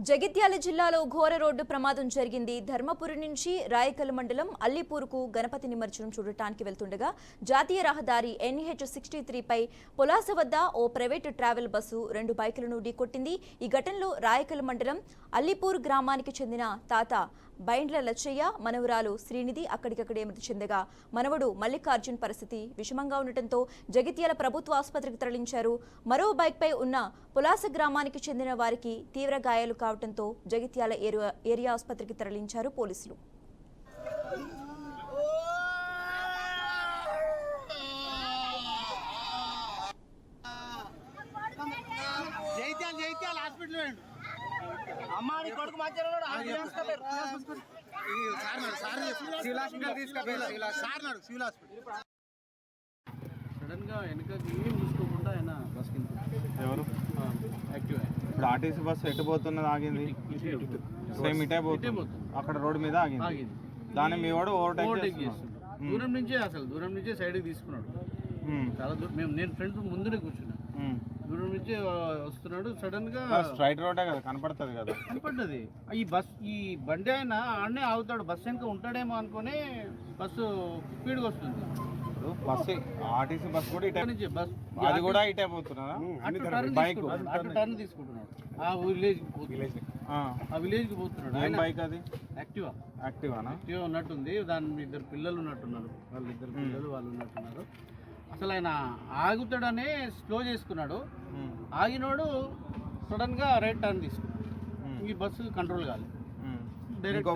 జగిత్యాల జిల్లాలో ఘోర రోడ్డు ప్రమాదం జరిగింది. ధర్మపురి నుంచి రాయకల్ మండలం అల్లిపూర్కు గణపతి నిమజ్జనం చూడటానికి వెళ్తుండగా జాతీయ రహదారి NH63 పై పొలాస వద్ద ఓ ప్రైవేటు ట్రావెల్ బస్సు 2 బైకులను ఢీకొట్టింది. ఈ ఘటనలో రాయకల్ మండలం అల్లిపూర్ గ్రామానికి చెందిన తాత బైండ్ల లచ్చయ్య, మనవరాలు శ్రీనిధి అక్కడికక్కడే మృతి చెందగా మనవడు మల్లికార్జున్ పరిస్థితి విషమంగా ఉండటంతో జగిత్యాల ప్రభుత్వ ఆసుపత్రికి తరలించారు. మరో బైక్పై ఉన్న పొలాస గ్రామానికి చెందిన వారికి తీవ్ర గాయాలు కావడంతో జగిత్యాల ఏరియా ఆసుపత్రికి తరలించారు పోలీసులు. అమ్మాడి కొడుకు మధ్యలో సడన్ గా వెనకకి చూసుకోకుండా ఆయన బస్ ఎవరు యాక్టివ్ ఇప్పుడు ఆర్టీసీ బస్సు ఎటు పోతున్నది ఆగింది, సేమ్ ఇటే పోతుంది, అక్కడ రోడ్డు మీద ఆగింది. దాన్ని మీ వాడు ఓవర్టేక్ చేస్తున్నాడు. దూరం నుంచే సైడ్కి తీసుకున్నాడు. చాలా దూరం నేను ఫ్రంట్ ముందునే కూర్చున్నా, దూరం నుంచి వస్తున్నాడు. సడన్ గా స్ట్రైట్ రోడ్ కదా కనపడుతుంది కదా, కనపడ్డది. ఈ బండి ఆయన ఆడనే ఆగుతాడు, బస్సు వెనక ఉంటాడేమో అనుకుని బస్సు స్పీడ్గా వస్తుంది. బస్సు ఆర్టీసీ బస్ కూడా ఇటే నుంచి బస్ అది కూడా ఇటే పోతున్నా, బైక్ టర్న్ తీసుకుంటున్నాడు. ఆ విలేజ్ కి పోతున్నాడు. బైక్ అది యాక్టివా ఉన్నట్టుంది. దాని ఇద్దరు పిల్లలు ఉన్నట్టున్నారు, వాళ్ళిద్దరు పిల్లలు వాళ్ళు ఉన్నట్టున్నారు. అసలు ఆయన ఆగుతాడనే స్లో చేసుకున్నాడు. ఆగినోడు సడన్ గా రైట్ టర్న్ తీసుకున్నాడు. ఈ బస్సు కంట్రోల్ కాలేదు. డైరెక్ట్